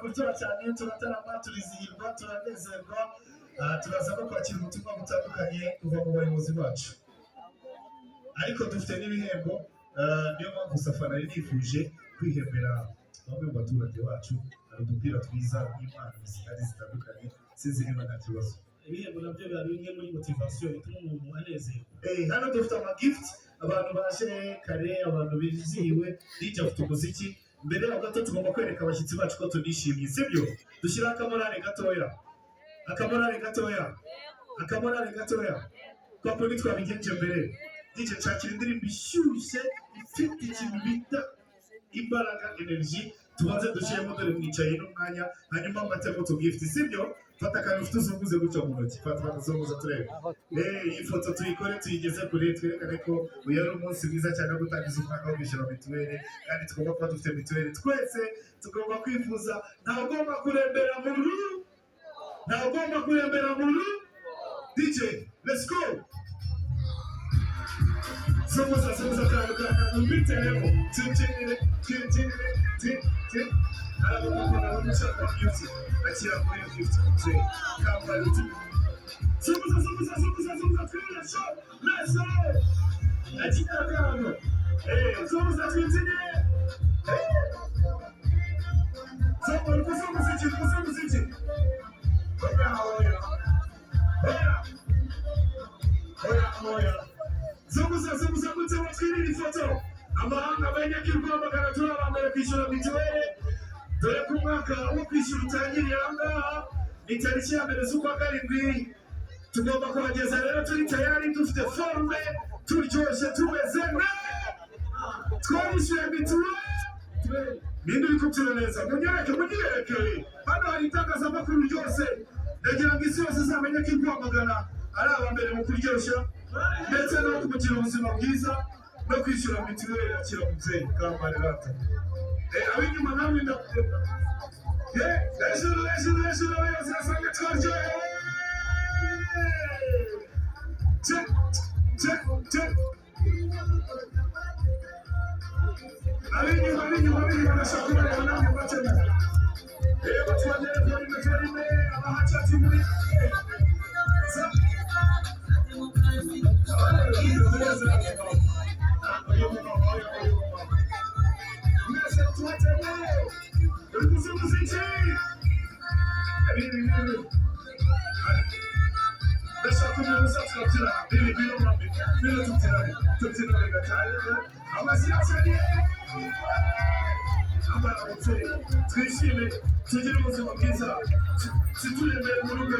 kuryoha cyane turatarama turizihirwa turanezerwa turaza no kwakira ubutumwa butandukanye kuva mu bayobozi bacu ariko dufite n'ibihembo niyo mpamvu Safari yari yifuje kwihembera bamwe mu baturage bacu hari udupira twiza n'impano zitandukanye sinziriba nta kibazo ibihembo nabyo biba bimwe muri motivation bituma umuntu anezerwa hano dufite amagift abantu baje kare abantu bizihiwe DJ afite umuziki mbere ya gato tugomba kwereka abashyitsi bacu ko tunishimye sibyo dushyira akamorale gatoya kwa kundi twabigenje mbere DJ nshakira indirimbo ishyushye ifite ikintu bita imbaraga energy tubanze dushyiremo dore mwicaye n'umwanya hanyuma amatemo tugift sibyo fata akantu ufite uzunguze gutyo mu ntoki fata uzunguza turebe iyi foto tuyikore tuyigeze kure twerekane ko uyu ari umunsi mwiza cyane wo gutangiza umwaka wo kwishyura mituweli kandi tugomba kuba dufite mituweli twese tugomba kwifuza ntagomba kurembera mu ru DJ let's go Somoza karuka umviteremo tintinire arabona umushaka music akira muri gift say kambaruti Somoza twira show let's go akira kano Somoza tintinire Somoza Oya Zunguza watwirira ifoto amahanga abanyagirwa bagaratura bambere kwishyura mituweli dore ko umwaka wo kwishyura utangiriye ahangaha ni tariki ya mbere z'ukwa karindwi tugomba kuhageza rero turi tayari dufite forume turyoshye tumeze twarishyuye mituweli ninde uri kubyina neza munyereke hano hari itangazamakuru ryose ndagira ngo isi yose izamenye ko Rwamagana ari abambere mu kuryoshya ndetse no kugira ubuzima bwiza no kwishyura mituweli akira mubyeyi kambare rata ab'inyuma namwe ndakubona hejuru yose asanga twaryohewe ab'inyuma ndashaka kubareba namwe mbakena batwagere karime abahacati muri twishime tugire ubuzima bwiza situyembere mu rugo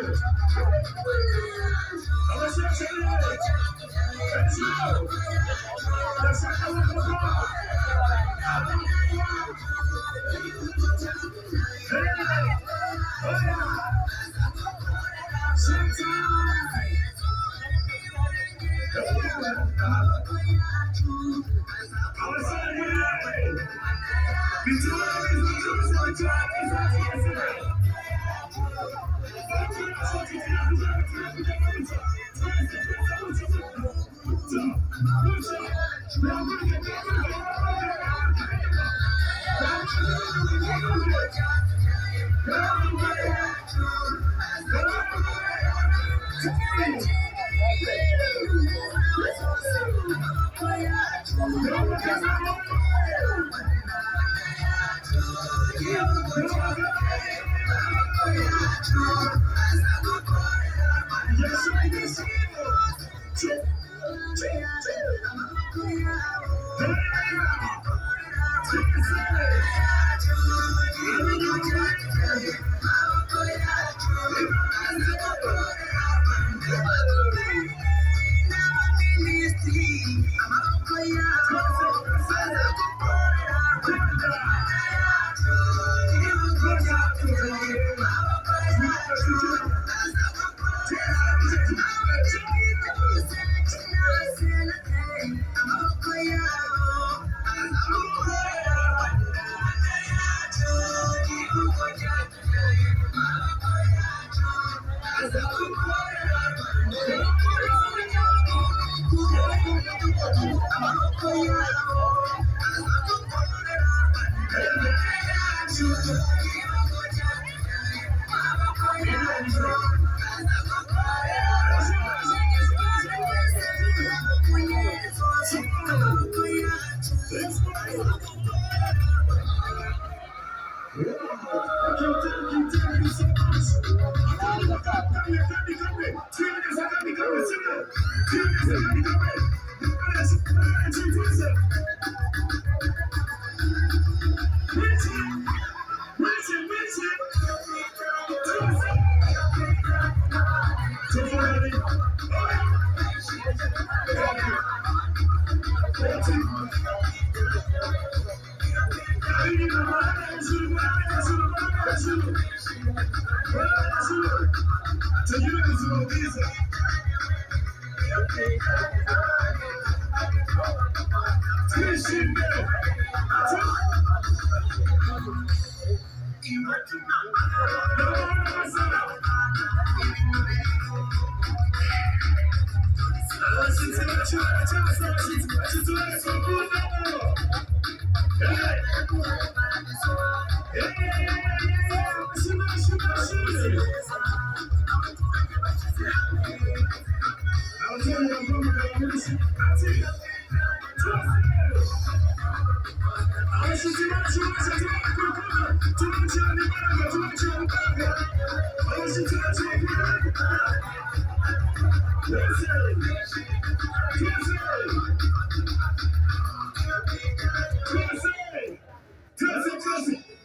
you so much.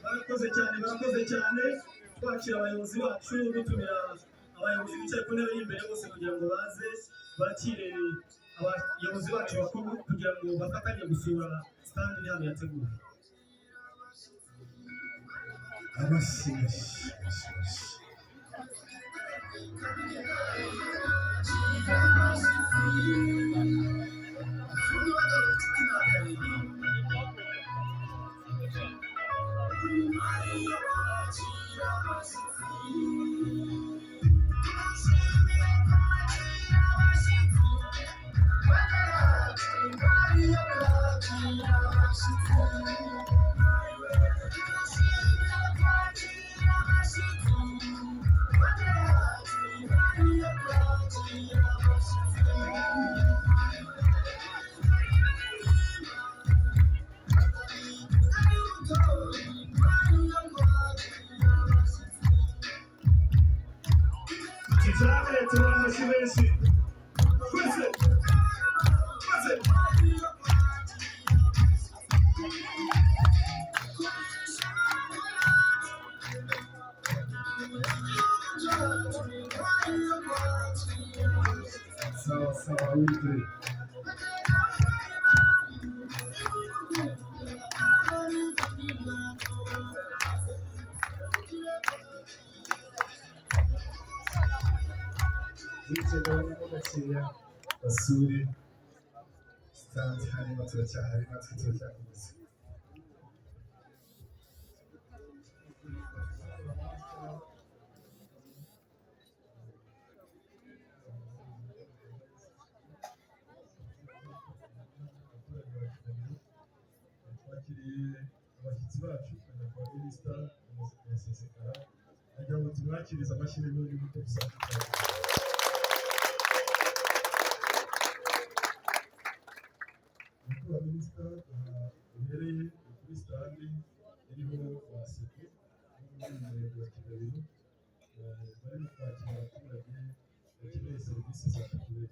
Barakoze cyane twakira abayobozi bacu dutumira abayobozi bicaye ku ntebe y'imbere bose kugira ngo baze bakire abayobozi bacu bakuru kugira ngo bafatanye gusura stand iri hano yateguwe. Basuri stand hanyuma turacyahari natwe turacyakomeza. Twakiriye abashyitsi bacu kwa minisita yasesekara agira ngo tumwakirize amashyi n'ibindi muto bisanzwe. Minisita uhereye kuri stade iriho baseke n'umurenge wa Kigali barimo kwakira abaturage bakeneye serivisi za mituweli.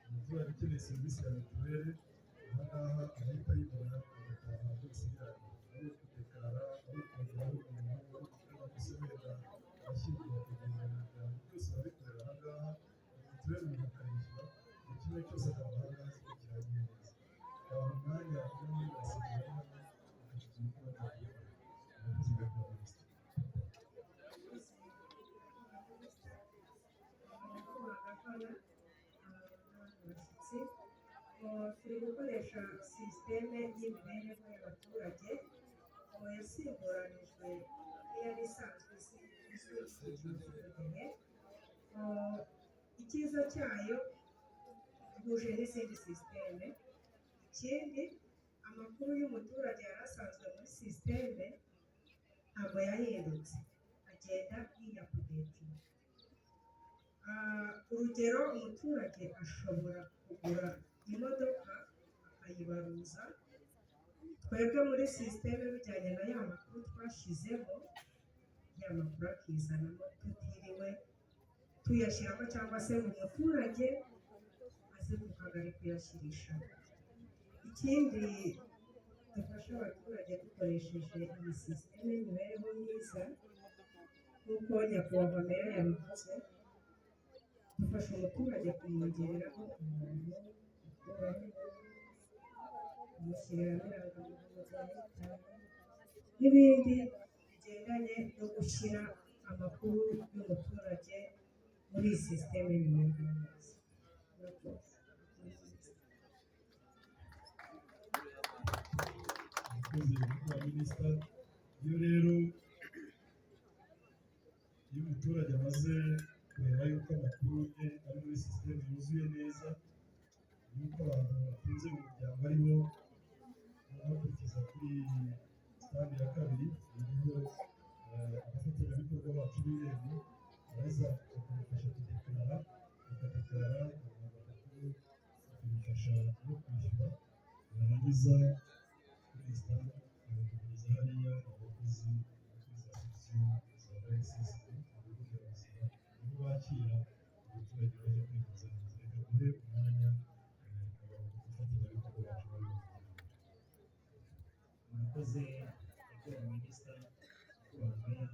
Umuturage ukeneye serivisi ya mituweli ahangaha ahita ayibona agataha byose birangiye, ari ukudekara, ari ukongeraho umuntu, ari gusubira ashyirwa kugenda mu miryango, byose babikorera ahangaha. Mituweli umuntu akayishyura buri kimwe cyose akaba ahangaha kirangiye neza. Umwanya umwe basigaye hano bakashyira turi gukoresha sisiteme y'imibereho y'abaturage yasimburanijwe n'iyari isanzwe izwi. Icyiza cyayo ihuje n'izindi sisiteme. Ikindi, amakuru y'umuturage yari asanzwe muri sisiteme ntabwo yahindutse, agenda yiyapudetinga. Urugero, umuturage ashobora kugura imodoka akayibaruza, twebwe muri sisiteme bijyanye na ya makuru twashyizemo ya makuru akizanamo tutiriwe tuyashyiramo cyangwa se umuturage aze ku kagari kuyashyirisha. Ikindi dufasha abaturage dukoresheje iyi sisiteme y'imibereho myiza nk'uko nyakubahwa meya yabivuze, dufasha umuturage kumwongereraho umuntu ukuraho kumushyiriraho irangamuntu za leta n'ibindi bigendanye no gushyira amakuru y'umuturage muri iyi sisiteme y'imibereho myiza. Minisita, iyo rero iyo umuturage amaze kureba yuko amakuru ye ari muri sisiteme yuzuye neza, yuko abantu batunze mu muryango aribo bakurikiza kuri sitade ya kabiri iriho abafatanyabikorwa bacu b'irembo baza bakamufasha kudekarara, bakadekarara amakuru bakamufasha no kwishyura, barangiza kuri sitade bagakomeza hariya abakozi kuri za sekisiyo za RSSB mu bigo nderabuzima nibo bakira abaturage baje kwivuza neza. Reka duhe umwanya abafatanyabikorwa bacu bari murakoze nyakubahwa minisita, nyakubahwa meya.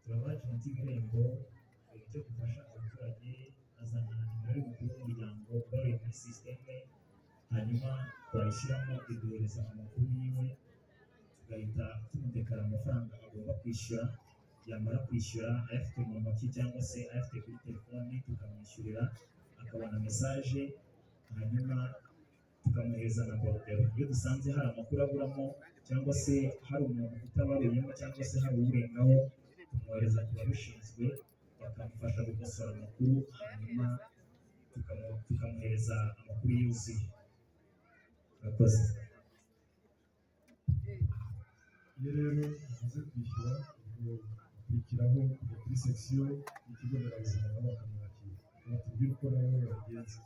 Turabaje irembo icyo gufasha abaturage azana nimero y'umukuru w'umuryango ubaruye muri sisiteme, hanyuma twayishyiramo iduhereza amakuru yiwe, tugahita tumudekara amafaranga agomba kwishyura, yamara kwishyura ayafite mu ntoki cyangwa se ayafite kuri telefoni tukamwishyurira, akabona mesaje, hanyuma tukamuhereza na borudero. Iyo dusanze hari amakuru aburamo cyangwa se hari umuntu utabaruyemo cyangwa se hari uwurengaho, tumwohereza ku babishinzwe bakamufasha gukosora amakuru, hanyuma tukamuhereza amakuru yuzuye. Murakoze. iyo rero amaze kwishyura ubwo akurikiraho kujya kuri sekisiyo y'ikigo nderabuzima nabo bakamwakira, batubwira uko nabo babigenza.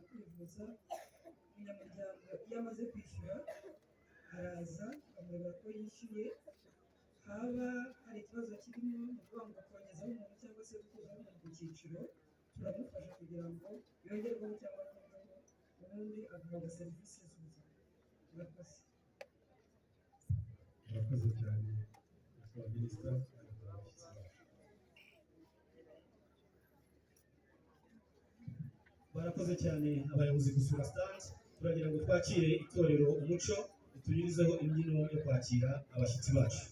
Kwivuza umunyamuryango iyo amaze kwishyura araza akamureba ko yishyuye, haba hari ikibazo kirimo ni ukuvuga ngo kongezaho umuntu cyangwa se gukuzaho umuntu ku cyiciro, turamufasha kugira ngo yongerweho cyangwa akurweho, ubundi agahabwa serivisi z'ubuzima. Murakoze. Murakoze cyane nyakubahwa minisita, nyakubahwa abashyitsi bacu. Barakoze cyane abayobozi gusura stade. Turagira ngo twakire itorero Umuco ritunyurizeho imbyino yo kwakira abashyitsi bacu.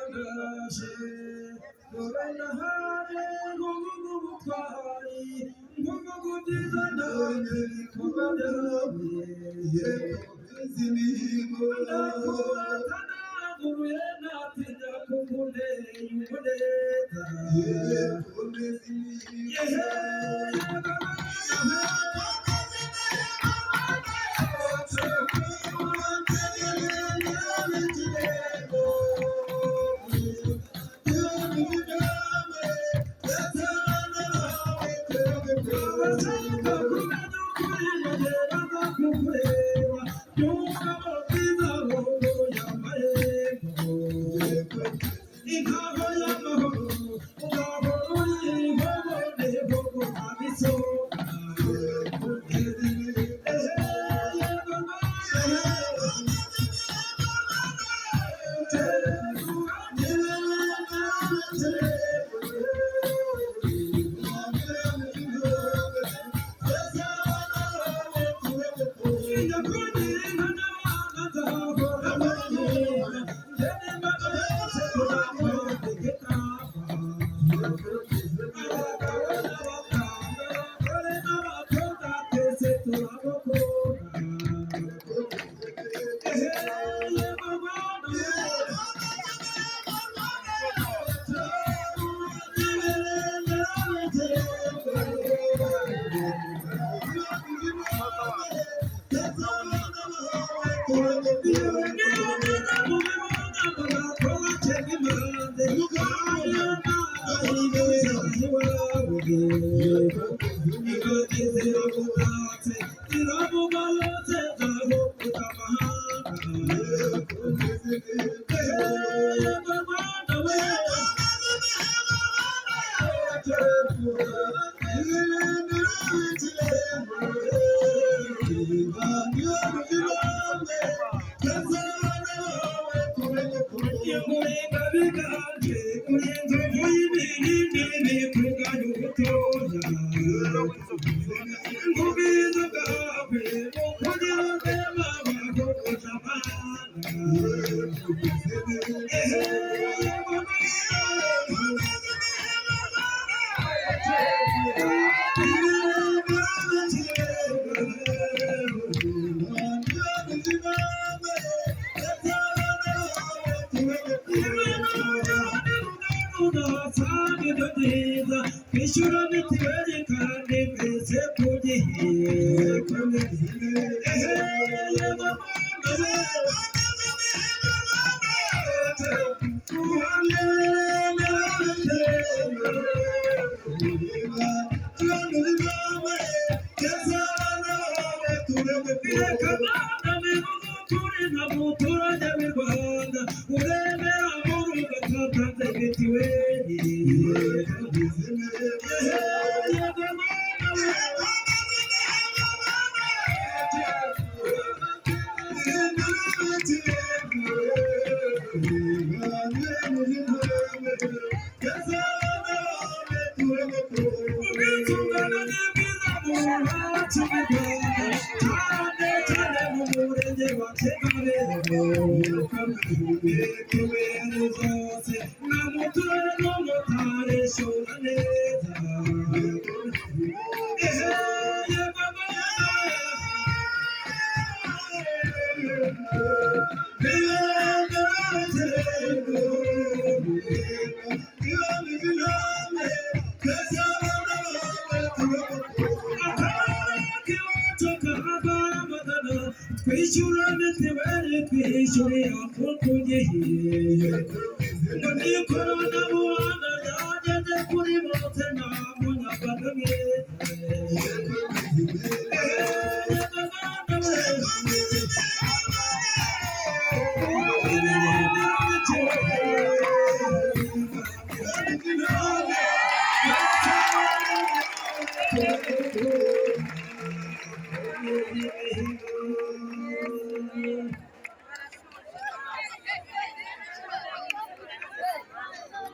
ndaje korona haje ngugu butwari ngugu byiza ndaje korona haje izimigo ndakuratanaguruye natinya kukuneye umuneza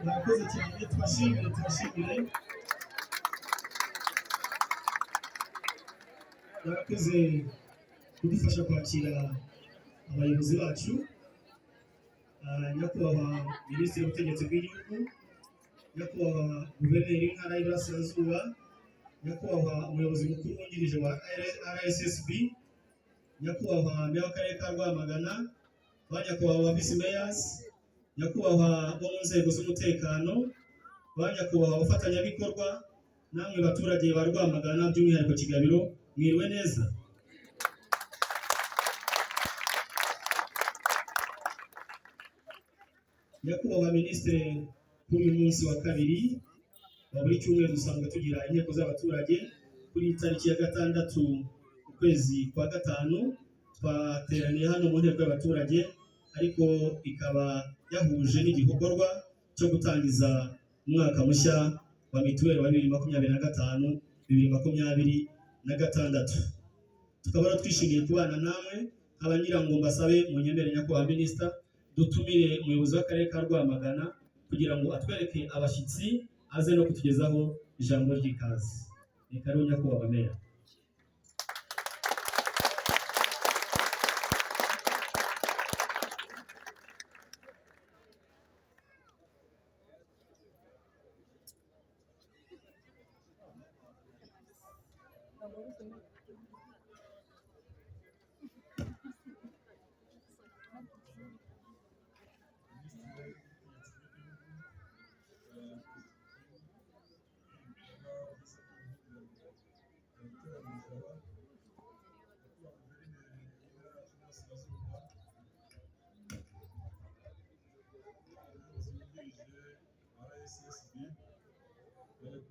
murakoze cyane tubashimire murakoze kudufasha kwakira abayobozi bacu nyakubahwa minisitiri w'ubutegetsi bw'igihugu, nyakubahwa guverineri w'intara y'Iburasirazuba, nyakubahwa umuyobozi mukuru wungirije wa RSSB, nyakubahwa meya w'akarere ka Rwamagana, ba nyakubahwa visi meyas, nyakubahwa bo mu nzego z'umutekano, ba nyakubahwa abafatanyabikorwa, namwe baturage ba Rwamagana by'umwihariko Kigabiro, mwiriwe neza. Nyakubahwa minisitiri, kuri uyu munsi wa kabiri wa buri cyumweru dusanzwe tugira inteko z'abaturage. Kuri tariki ya 6 ukwezi kwa 5 twateraniye hano mu nteko y'abaturage, ariko ikaba yahuje n'igikorwa cyo gutangiza umwaka mushya wa mituweli wa 2025 2026. Tukaba twishimiye kubana namwe. Abangira ngo mbasabe munyemere nyakubahwa minisita dutumire umuyobozi w'akarere ka Rwamagana kugira ngo atwereke abashyitsi aze no kutugezaho ijambo ry'ikaze. Ni karibu nyakubahwa meya.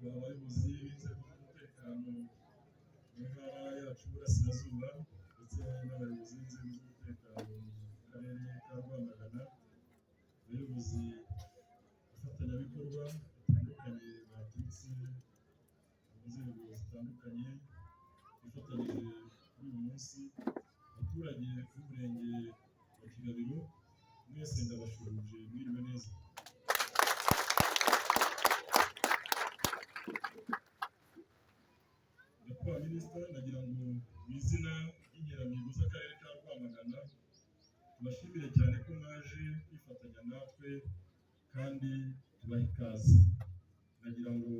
abayobozi b'inzego z'umutekano mu ntara yacu y'Iburasirazuba ndetse n'abayobozi b'inzego z'umutekano mu karere ka Rwamagana, abayobozi abafatanyabikorwa batandukanye baturutse mu nzego zitandukanye bifatanyije kuri uyu munsi, abaturage b'umurenge wa Kigabiro mwese ndabashubije, mwiriwe neza. Nyakubahwa minisita, nagira ngo mu izina ry'inkeramihigo z'akarere ka Rwamagana tubashimire cyane ko mwaje kwifatanya natwe kandi tubaha ikaze. Nagira ngo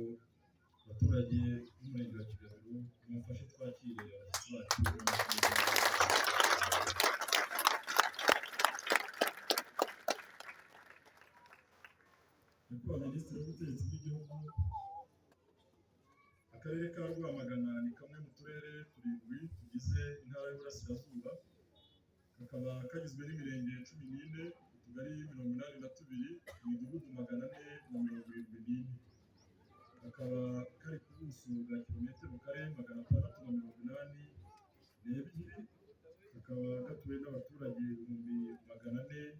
abaturage b'umurenge wa Kigabiro mumfashe twakire abashyitsi bacu. Nyakubahwa minisitiri w'ubutegetsi bw'igihugu, akarere ka Rwamagana ni kamwe mu turere 7 tugize intara y'Iburasirazuba, kakaba kagizwe n'imirenge 14, utugari 82, imidugudu 474, kakaba kari ku buso bwa kilometero kare 682, kakaba gatuwe n'abaturage 484,953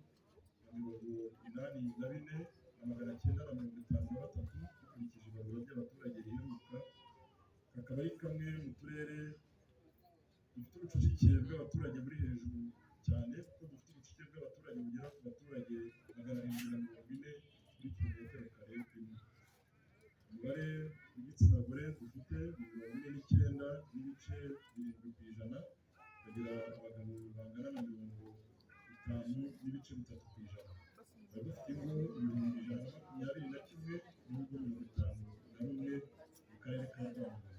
dukurikije ibarura ry'abaturage riheruka. Kakaba ari kamwe mu turere dufite ubucucike bw'abaturage buri hejuru cyane, kuko dufite ubucucike bw'abaturage bugera ku baturage 740 kuri kilometero kare imwe. Umubare w'igitsina gore dufite 49.7%, bagira abagabo bangana na 50.3%. Dufite ingo 121 n'ibigo 51 mu karere ka Rwamagana.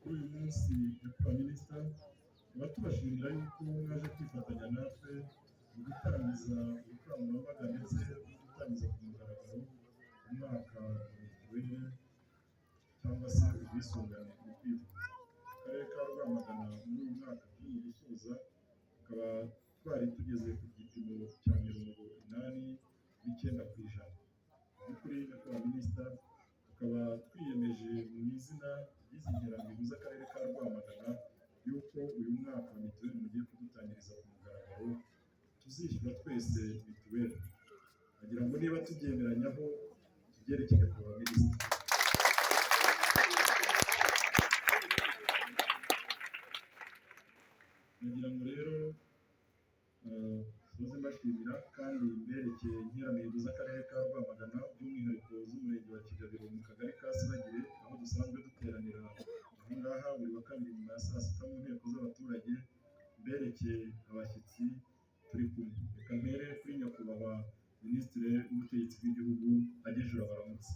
Kuri uyu munsi nyakubahwa minisita, tuba tubashimira yuko mwaje kwifatanya natwe mu gutangiza ubukangurambaga ndetse no gutangiza ku mugaragaro umwaka wa mituweli cyangwa se ubwisungane mu kwivuza. Akarere ka Rwamagana muri uyu mwaka turimo gusoza, tukaba twari tugeze ku gipimo cya 89%. Kuri nyakubahwa minisita, tukaba twiyemeje mu izina ry'izi nkeramihigo z'akarere ka Rwamagana yuko uyu mwaka wa mituweli mugiye kudutangiriza ku mugaragaro, tuzishyura twese mituweli. Nagira ngo niba tubyemeranyaho tubyerekeye ku baminisita. Nagira ngo rero soze mbashimira kandi mberekeye inkeramihigo z'akarere ka Rwamagana, by'umwihariko z'umurenge wa Kigabiro mu kagari ka Sibagire, aho dusanzwe duteranira aha ngaha buri wa kabiri nyuma ya saa sita mu nteko z'abaturage. Mberekeye abashyitsi turi kumwe. Reka mbere kuri nyakubahwa ubutegetsi bw'igihugu agejura baramutse.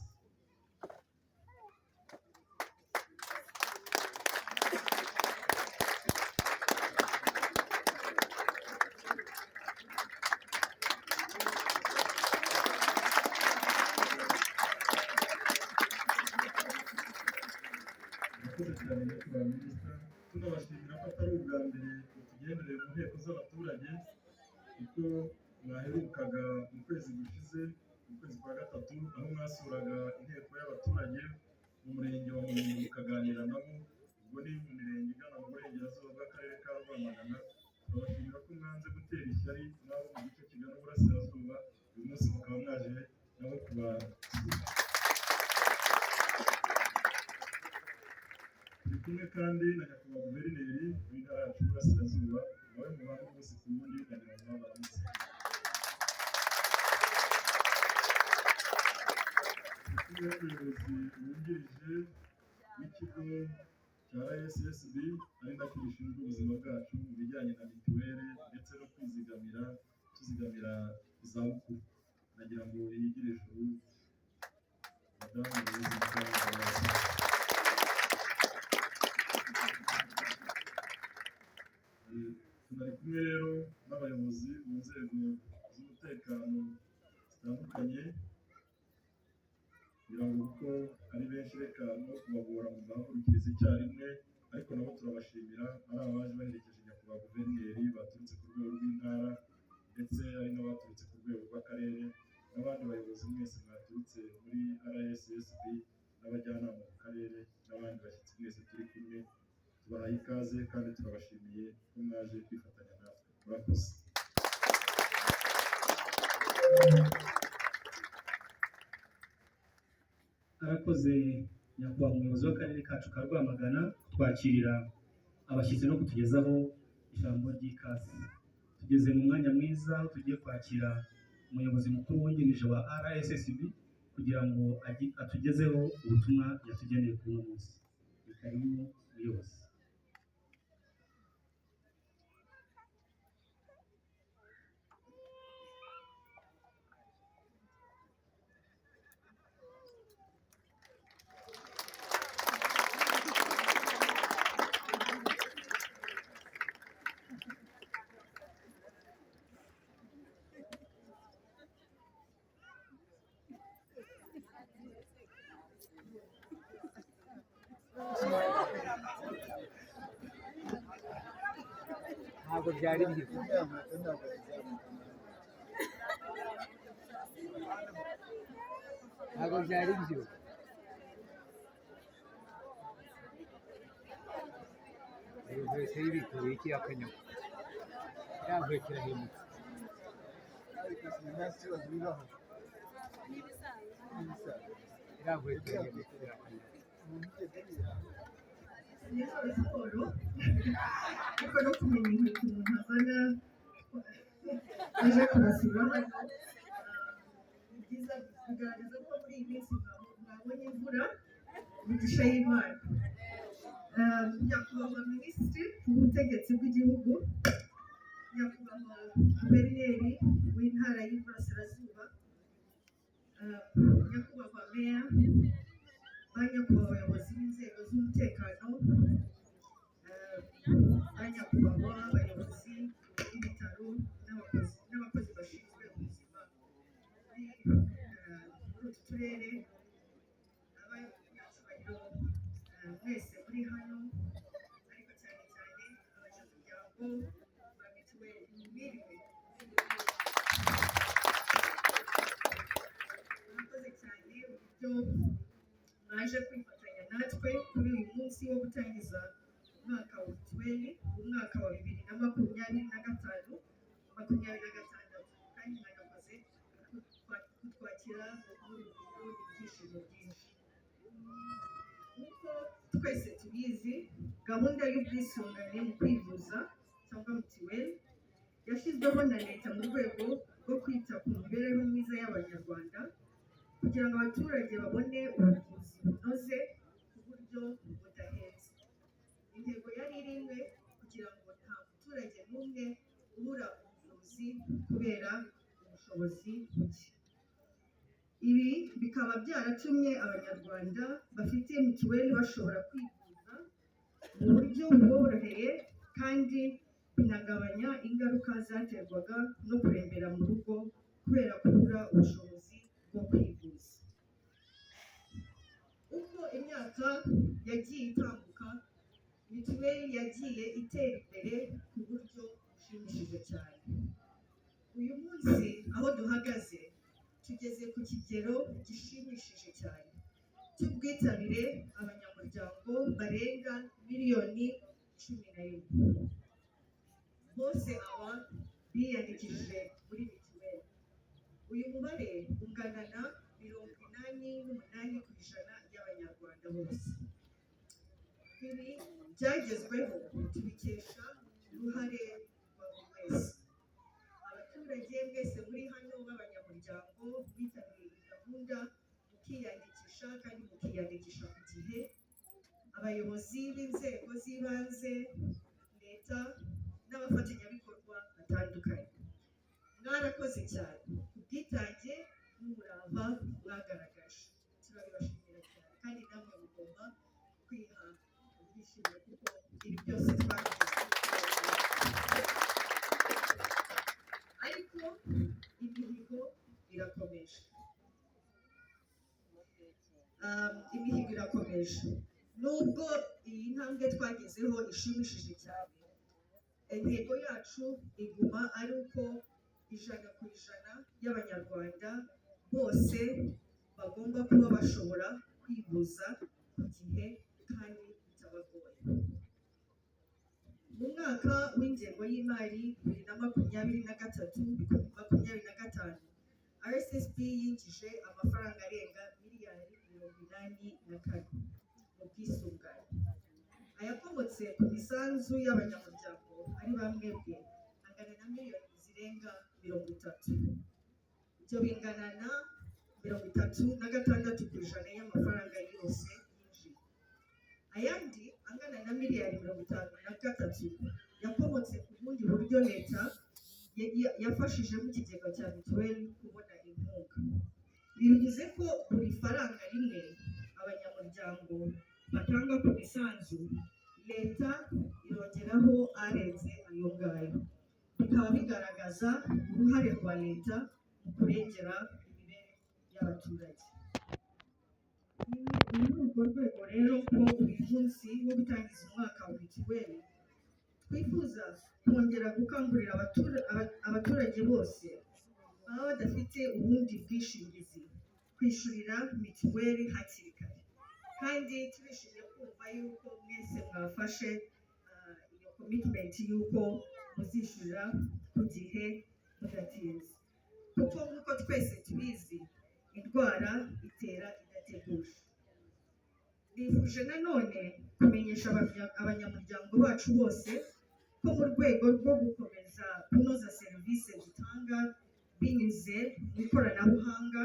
Murakoze cyane nyakubahwa minisita, tunabashimira ko atari ubwa mbere mutugendereye mu nteko z'abaturage, kuko mwaherukaga mu kwezi gushize mu kwezi kwa gatatu aho mwasuraga inteko y'abaturage mu murenge wa Munini mukaganira nabo, ubwo ni mu mirenge igana mu burengerazuba bw'akarere ka Rwamagana. Turabashimira ko mwanze gutera ishyari n'abo mu gice kigana uburasirazuba, uyu munsi mukaba mwaje nabo kubasura. Turi kumwe kandi na nyakubahwa guverineri w'intara yacu y'uburasirazuba, nawe mubana umunsi ku wundi kugira ngo baramutse. Turi kumwe n'umuyobozi wungirije w'ikigo cya RSSB, ari nacyo gishinzwe ubuzima bwacu mu bijyanye na mituweli ndetse no tuzigamira izabukuru. Nagira ngo yigire ijuru madamu Louise. Tunari kumwe rero n'abayobozi mu nzego z'umutekano zitandukanye, kugira ngo kuko ari benshi reka no kubagora mu bahagurukiriza icyarimwe, ariko nabo turabashimira ari abaje baherekeje nyakubahwa guverineri baturutse ku rwego rw'intara ndetse ari n'abaturutse ku rwego rw'akarere, n'abandi bayobozi mwese mwaturutse muri RSSB n'abajyanama mu karere n'abandi bashyitsi mwese turi kumwe, tubahaye ikaze kandi turabashimiye ko mwaje kwifatanya natwe. Murakoze. Arakoze nyakubahwa umuyobozi w'akarere kacu ka Rwamagana twakirira abashyitsi no kutugezaho ijambo ry'ikaze. Tugeze mu mwanya mwiza aho tugiye kwakira umuyobozi mukuru wungirije wa RSSB kugira ngo atugezeho ubutumwa yatugeneye kuri uno munsi. Ni karibu muyobozi. ntabwo byari byiza ntabwo byari byiza wese y'ibitabo iki akanyamu yavuye kirahindutse yavuye kirahindutse Neza siporo ariko no kumenya inkweto umuntu azana aje kubasura hano ni byiza bigaragaza ko muri iyi minsi mwabonye imvura imigisha y'Imana. Nyakubahwa minisitiri w'ubutegetsi bw'igihugu, nyakubahwa guverineri w'intara y'Iburasirazuba, nyakubahwa meya, ba nyakubahwa abayobozi b'inzego z'umutekano, ba nyakubahwa abayobozi b'ibitaro n'abakozi bashinzwe ubuzima muri utu turere, abanyacyubahiro mwese muri hano, ariko cyane cyane abanyamuryango ba mituweli mwiriwe. Murakoze cyane uburyo mwaje kwifatanya natwe kuri uyu munsi wo gutangiza umwaka wa mituweli, umwaka wa 2025 kandi mwagakoze kutwakira muri ubu ibyishimo byinshi. Nk'uko twese tubizi, gahunda y'ubwisungane mu kwivuza cyangwa mituweli yashyizweho na leta mu rwego rwo kwita ku mibereho myiza y'abanyarwanda kugira ngo abaturage babone ubuvuzi bunoze ku buryo budahenze. Intego yari iri imwe, kugira ngo nta muturage n'umwe ubura ubuvuzi kubera ubushobozi buke. Ibi bikaba byaratumye abanyarwanda bafite mituweli bashobora kwivuza mu buryo buboroheye kandi binagabanya ingaruka zaterwaga no kurembera mu rugo kubera kubura ubushobozi bwo kwivuza. Uko imyaka yagiye itambuka, mituweli yagiye itera imbere ku buryo bushimishije cyane. Uyu munsi aho duhagaze tugeze ku kigero gishimishije cyane cy'ubwitabire abanyamuryango barenga miliyoni 11. Bose aba biyandikishije muri mituweli. Uyu mubare ungana na 88% y'abanyarwanda bose. Ibi byagezweho tubikesha uruhare rwa buri wese. Abaturage mwese muri hano b'abanyamuryango bitabiriye gahunda mukiyandikisha kandi mukiyandikisha ku gihe. Abayobozi b'inzego z'ibanze, leta n'abafatanyabikorwa batandukanye, mwarakoze cyane ku bwitange n'umurava mwagaragaje. Turabibashimira cyane kandi namwe mugomba kwiha ibyishimo kuko ibi byose twabigezeho. Ariko imihigo irakomeje. Nubwo iyi ntambwe twagezeho ishimishije cyane, intego yacu iguma ari uko 100% y'abanyarwanda bose bagomba kuba bashobora kwivuza ku gihe kandi bitabagoye. Mu mwaka w'ingengo y'imari 2023-2025, RSSB yinjije amafaranga arenga miliyari 84 mu bwisungane. Ayakomotse ku misanzu y'abanyamuryango ari bamwe bwe angana na miliyoni zirenga 30. Ibyo bingana na 36% y'amafaranga yose yinjiye. Ayandi angana na miliyari 53 yakomotse ku bundi buryo leta yafashije mu kigega cya mituweli kubona inkunga. Bivuze ko buri faranga rimwe abanyamuryango batanga ku misanzu, leta irongeraho arenze ayo ngayo. Bikaba bigaragaza uruhare rwa leta mu kurengera imibereho y'abaturage. Ni muri urwo rwego rero ko uyu munsi wo gutangiza umwaka wa mituweli twifuza kongera gukangurira abaturage bose baba badafite ubundi bwishingizi kwishyurira mituweli hakiri kare. Kandi turishimiye kumva yuko mwese mwafashe iyo commitment yuko muzishyurira ku gihe mudatinze, kuko nk'uko twese tubizi indwara itera idateguje. Nifuje nanone kumenyesha abanyamuryango bacu bose ko mu rwego rwo gukomeza kunoza serivisi zitanga binyuze mu ikoranabuhanga,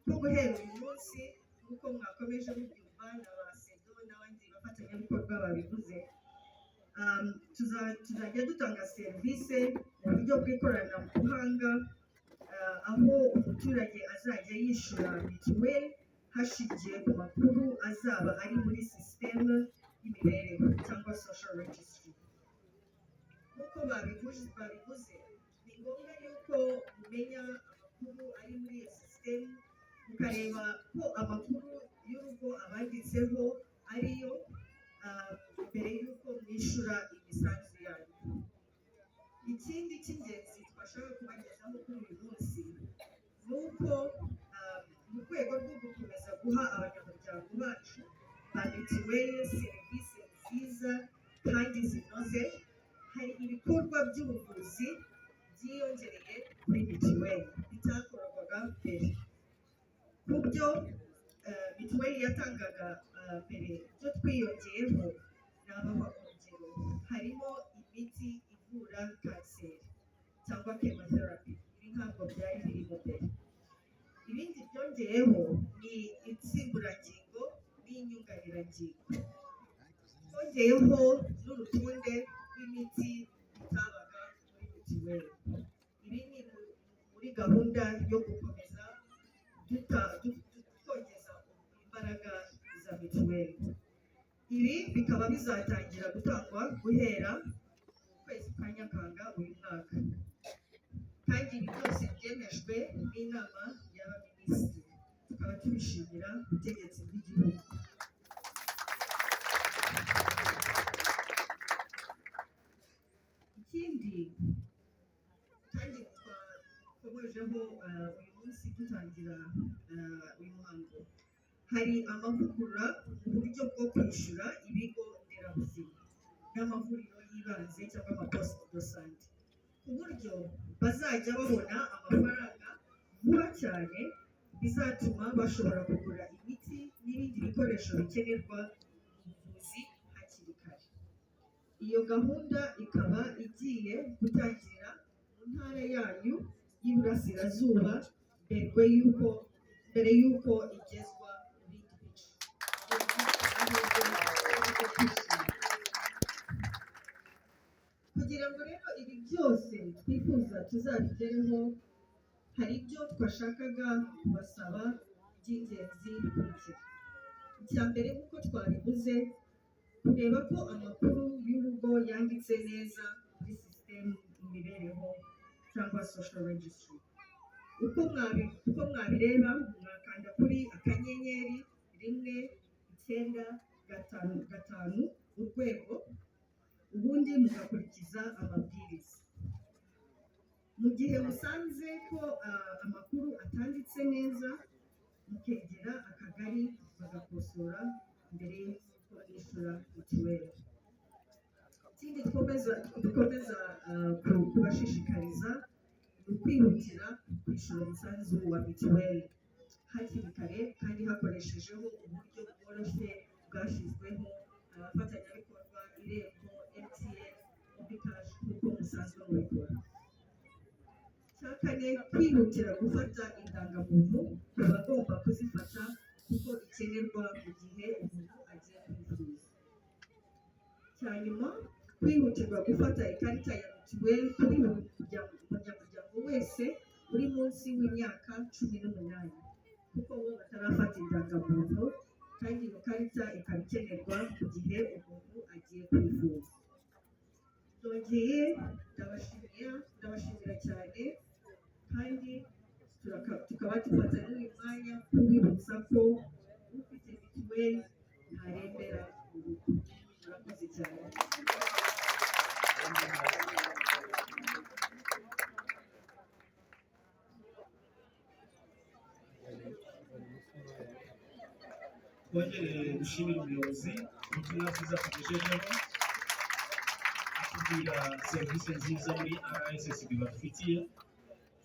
ko guhera uyu munsi nk'uko mwakomeje mubyumva na ba SEDO n'abandi bafatanyabikorwa babivuze, tuzajya dutanga serivisi mu buryo bw'ikoranabuhanga, aho umuturage azajya yishyura mituweli hashingiye ku makuru azaba ari muri sisiteme y'imibereho cyangwa social registry. Nk'uko babivuze, ni ngombwa yuko mumenya amakuru ari muri iyo sisiteme, mukareba ko amakuru y'urugo abanditseho ariyo mbere y'uko mwishyura imisanzu yanyu. Ikindi cy'ingenzi twashaka kubagezaho kuri uyu munsi ni uko mu rwego rwo gukomeza guha abanyamuryango bacu ba mituweli serivisi nziza kandi zinoze, hari ibikorwa by'ubuvuzi byiyongereye kuri mituweli bitakorwaga mbere. Ku byo mituweli yatangaga mbere, byo twiyongeyeho nabaha urugero, harimo imiti ivura kanseri cyangwa chemotherapy. Ibi ntabwo byari birimo mbere. Ibindi byongeyeho ni insimburangingo n'inyunganirangingo. Twongeyeho n'urutonde rw'imiti itabaga muri mituweli. Ibi ni muri gahunda yo gukomeza twongeza imbaraga za mituweli. Ibi bikaba bizatangira gutangwa guhera mu kwezi kwa Nyakanga uyu mwaka, kandi ibi byose byemejwe n'inama y'abaminisitiri. Tukaba tubishimira ubutegetsi bw'igihugu. Ikindi kandi twakomejeho uyu munsi dutangira uyu muhango, hari amavugurura mu buryo bwo kwishyura ibigo nderabuzima n'amavuriro y'ibanze cyangwa amaposite do sante, ku buryo bazajya babona amafaranga vuba cyane, bizatuma bashobora kugura imiti n'ibindi bikoresho bikenerwa mu buvuzi hakiri kare. Iyo gahunda ikaba igiye gutangira mu ntara yanyu y'Iburasirazuba mbere y'uko igezwa mu bindi bice. Kugira ngo rero ibi byose twifuza tuzabigereho, hari ibyo twashakaga kubasaba by'ingenzi bikurikira. Icya mbere nk'uko twabivuze, kureba ko amakuru y'urugo yanditse neza kuri sisitemu imibereho cyangwa social registry. Uko mwabireba, mwakanda kuri akanyenyeri 195 urwego, ubundi mugakurikiza amabwiriza. Mu gihe musanze ko amakuru atanditse neza, mukegera akagari bagakosora mbere y'uko yishyura mituweli. Ikindi dukomeza kubashishikariza ni ukwihutira kwishyura umusanzu wa mituweli hakiri kare, kandi hakoreshejeho uburyo bworoshye bwashyizweho abafatanyabikorwa Irembo, MTN, Mobikash nk'uko musanzwe mubikora. Icya kane, kwihutira gufata indangamuntu ku bagomba kuzifata kuko ikenerwa mu gihe umuntu agiye kwivuza. Icya nyuma, kwihutirwa gufata ikarita ya mituweli kuri buri munyamuryango wese uri munsi w'imyaka 18, kuko bo batarafata indangamuntu, kandi iyo karita ikaba ikenerwa mu gihe umuntu agiye kwivuza. Ndongeye ndabashimira cyane, kandi tukaba dufata n'uyu mwanya kubibutsa ko ufite mituweli ntarembera mu rugo. Murakoze cyane. twongere gushimira umuyobozi ubutumwa bwiza tugejejeho, atubwira serivisi nziza muri RSSB badufitiye,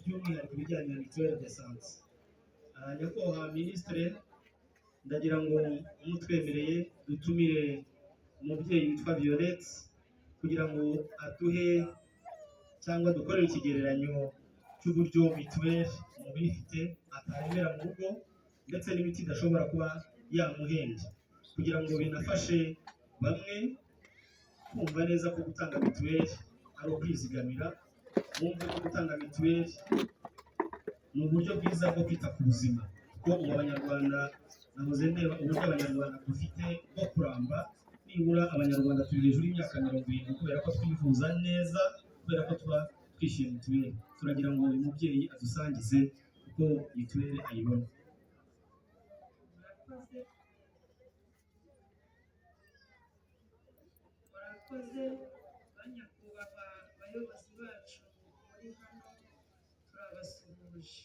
by'umwihariko ibijyanye na mituweli de sante. Nyakubahwa Minisitiri, ndagira ngo mutwemereye dutumire umubyeyi witwa Violette kugira ngo aduhe cyangwa dukorere ikigereranyo cy'uburyo mituweli umuntu uyifite atarembera mu rugo, ndetse n'imiti idashobora kuba yamuhenda, kugira ngo binafashe bamwe kumva neza ko gutanga mituweli ari ukwizigamira, bumve ko gutanga mituweli ni uburyo bwiza bwo kwita ku buzima, kuko ubu Abanyarwanda nahoze ndeba uburyo Abanyarwanda dufite bwo kuramba, nibura Abanyarwanda turi hejuru y'imyaka 70 kubera ko twivuza neza, kubera ko tuba twishyuye mituweli. Turagira ngo uyu mubyeyi adusangize uko mituweli ayibona. Murakoze banyakubahwa abayobozi bacu muri hano, turabasuhuje.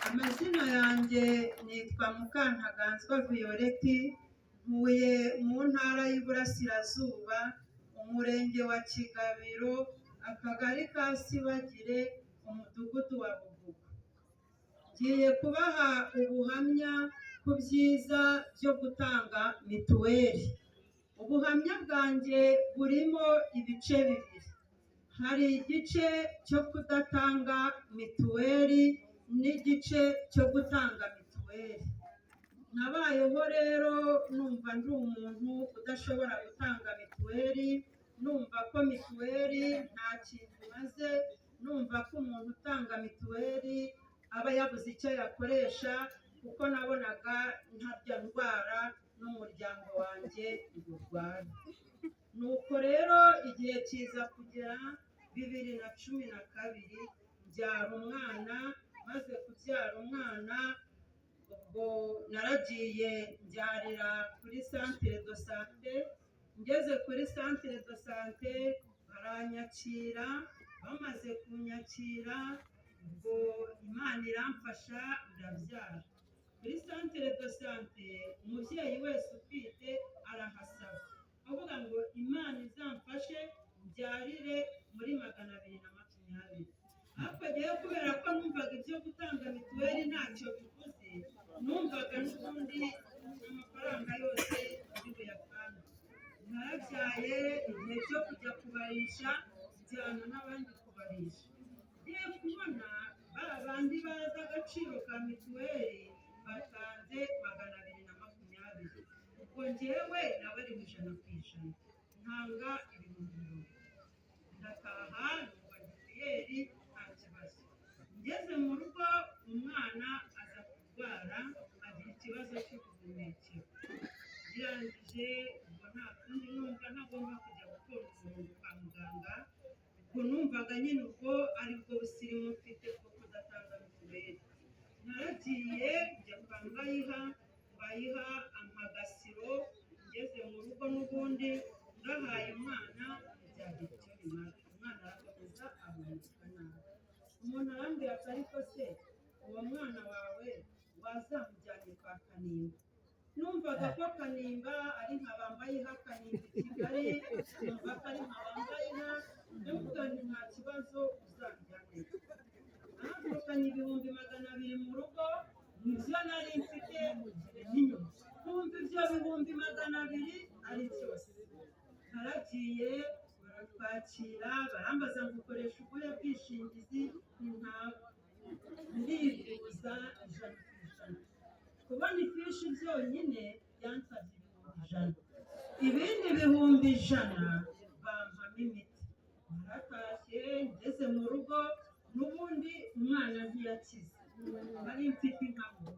Amazina yanjye nitwa Mukantaganzwa Violette, ntuye mu ntara y'Iburasirazuba, umurenge wa Kigabiro, akagari ka Sibagire, umudugudu wa Buvuga. Ngiye kubaha ubuhamya ku byiza byo gutanga mituweli. Ubuhamya bwanjye burimo ibice bibiri. Hari igice cyo kudatanga mituweli n'igice cyo gutanga mituweli. Nabayeho rero numva ndi umuntu udashobora gutanga mituweli, numva ko mituweli nta kintu imaze, numva ko umuntu utanga mituweli aba yabuze icyo yakoresha, kuko nabonaga ntarya ndwara n'umuryango wanjye urwara. Nuko rero igihe kiza kugera 2012 mbyara umwana. Maze kubyara umwana, ubwo naragiye mbyarira kuri centre de santé. Ngeze kuri centre de santé baranyakira. Bamaze kunyakira, ubwo Imana iramfasha ndabyara. Kuri centre de santé umubyeyi wese ufite arahasaba, avuga ngo Imana izamfashe mbyarire muri 220. ariko rero kubera ko numvaga ibyo gutanga mituweli ntacyo bivuze, numvaga n'ubundi amafaranga yose ari buyatanga. Narabyaye, igihe cyo kujya kubarisha njyana n'abandi kubarisha. Ngiye kubona ba bandi bazi agaciro ka mituweli batanze 220. ubwo njyewe nabari mu 100%, ntanga 1000. ndataha numva mituweli nta kibazo. Ngeze mu rugo umwana aza kurwara, agira ikibazo cy'ubuhumekero. Birangije ubwo nta kundi numva ntagomba kujya gukora umurongo kwa muganga. ubwo numvaga nyine ubwo ari bwo busirimu mfite bwo kudatanga mituweli. Naragiye njya kwa mbayiha amagasiro. Ngeze mu rugo n'ubundi ngahaye umwana byagira icyo bimara. Umwana arakomeza ahumeka nabi. Umuntu arambwira ati ariko se uwo mwana wawe wazamujyanye kwa Kanimba? Numvaga ko Kanimba ari nka Bambayiha Kanimba i Kigali, numva ko ari nka Bambayiha. Ndavuga nti nta kibazo uzamujyane. Nahagurukanye 200 mu rugo, nibyo nari mfite n'inyuma. Numva ibyo 200 ari byose. Naragiye baratwakira, barambaza ngo ukoresha ubuhe bwishingizi. Ntabwo ndivuza 100%. Kubona ifishi byonyine byansabye 100. Ibindi 100 bampamo imiti. Naratashye, ngeze mu rugo n'ubundi umwana ntiyakize. Nari mfite inkamu.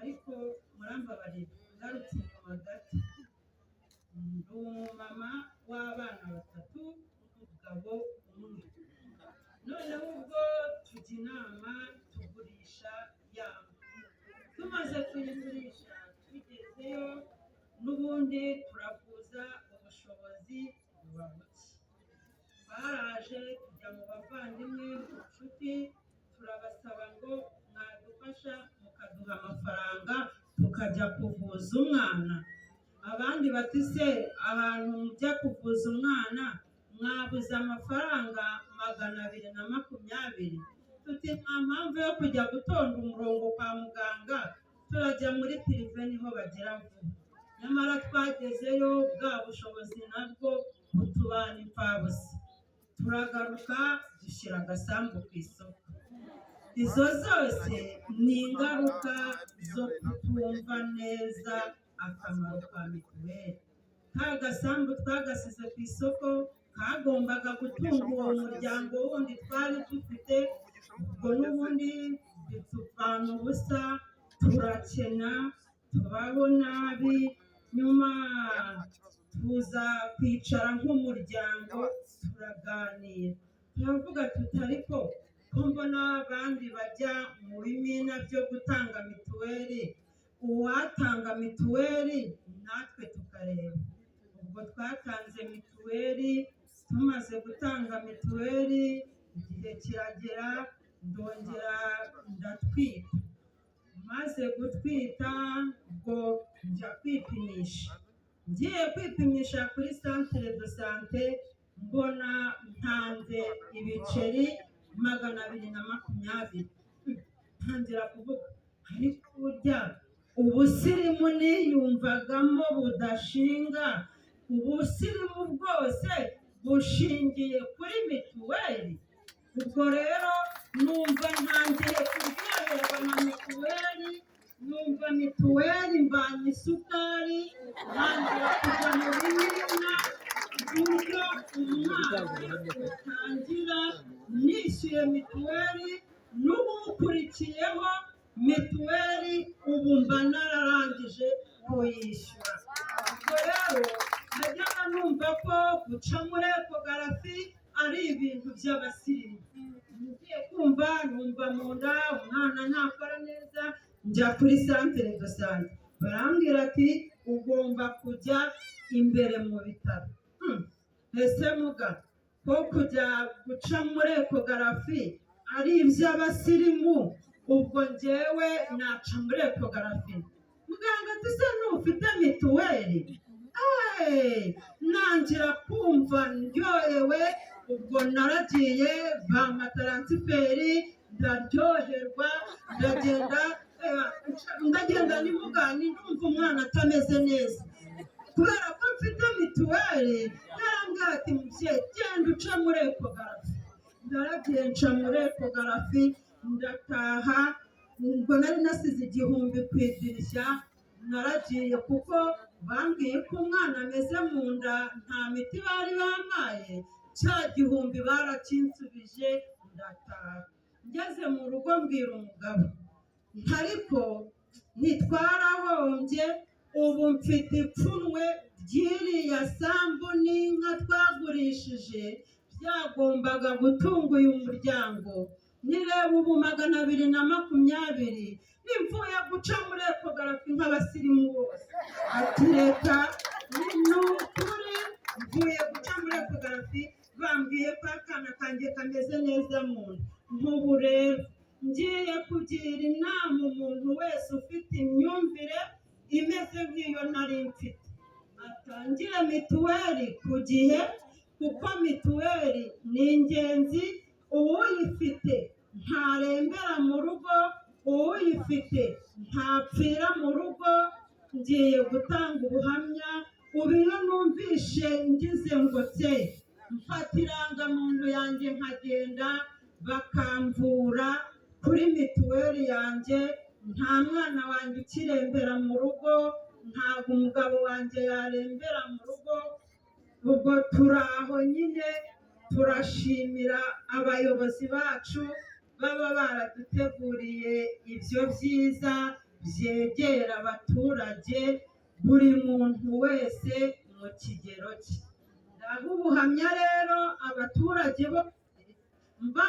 Ariko murambabarira, ngarutse inyuma gato. Ndi umumama w'abana 3 n'umugabo umwe. Noneho ubwo tujya inama tugurisha yamba. Tumaze kuyigurisha tugezeyo n'ubundi turavuza, ubushobozi buba buke. Baraje tujya mu bavandimwe, mu nshuti, turabasaba ngo mwadufasha mukaduha amafaranga tukajya kuvuza umwana. Abandi bati se ahantu mujya kuvuza umwana mwabuze amafaranga 220. Tuti nta mpamvu yo kujya gutonda umurongo kwa muganga, turajya muri pirive niho bagira vuba. Nyamara twagezeyo bwa bushobozi nabwo butubana imfabusa. Turagaruka dushyira agasambu ku isoko. Izo zose ni ingaruka zo kutumva neza akamaro ka mituweli. Ka gasambu twagasize ku isoko kagombaga gutunga uwo muryango wundi twari dufite. Ubwo n'ubundi bituvana ubusa, turakena, tubaho nabi. Nyuma tuza kwicara nk'umuryango turaganira, turavuga tuti ariko ko mbona abandi bajya mu bimina byo gutanga mituweli, uwatanga mituweli natwe tukareba. Ubwo twatanze mituweli. Tumaze gutanga mituweli igihe kiragera, ndongera ndatwita. Maze gutwita ubwo njya kwipimisha. Ngiye kwipimisha kuri centre de santé, mbona ntanze ibiceri 220. Ntangira kuvuga ariko burya ubusirimu niyumvagamo budashinga, ubusirimu bwose bushingiye kuri mituweli. ubwo rero numva ntangiye kuryoherwa na mituweli, numva mituweli mbanye isukari, ntangira kujya mu bimina. uburyo umwaka utangira nishyuye mituweli n'ubukurikiyeho mituweli ubu mba nararangije kuyishyura. Ubwo rero najyaga numva ko guca muri ekogarafi ari ibintu by'abasirimu. Ngiye kumva numva mu nda umwana ntakora neza, njya kuri santere do sante barambwira ati ugomba kujya imbere mu bitaro. Ese muga ko kujya guca muri ekogarafi ari iby'abasirimu, ubwo njyewe naca muri ekogarafi? Muganga ati se ntufite mituweli? Nangira kumva ndyohewe, ubwo naragiye bampa taransiferi ndaryoherwa, ndagenda nimugani ndumva umwana atameze neza kubera ko mfite mituweli. Yarambwira ati mubyeyi genda uca muri ekogarafi. Naragiye nca muri ekogarafi ndataha, ubwo nari nasize 1000 ku idirishya. Naragiye kuko bambwiye ko umwana ameze mu nda nta miti bari bampaye, cya 1000 barakinsubije ndataha. Ngeze mu rugo mbwira umugabo ariko ntitwarahombye, ubu mfite ipfunwe ry'iriya sambu n'inka twagurishije byagombaga gutunga uyu muryango. Nireba ubu 220 nimvuye guca muri ekogarafi nk'abasirimu bose. Ati reka ni ukuri mvuye guca muri ekogarafi bambwiye ko akana kanjye kameze neza mu nda. Nk'ubu rero ngiye kugira inama umuntu wese ufite imyumvire imeze nk'iyo nari mfite, atangire mituweli ku gihe, kuko mituweli ni ingenzi. Uwuyifite ntarembera mu rugo, uwuyifite ntapfira mu rugo. Ngiye gutanga ubuhamya, ubu iyo numvishe ngize ngo se mfata irangamuntu yanjye nkagenda bakamvura kuri mituweli yanjye, nta mwana wanjye ukirembera mu rugo, ntabwo umugabo wanjye yarembera mu rugo. Ubwo turaho nyine turashimira abayobozi bacu baba baraduteguriye ibyo byiza byegera abaturage, buri muntu wese mu kigero cye. Ndaha ubuhamya rero abaturage bo mba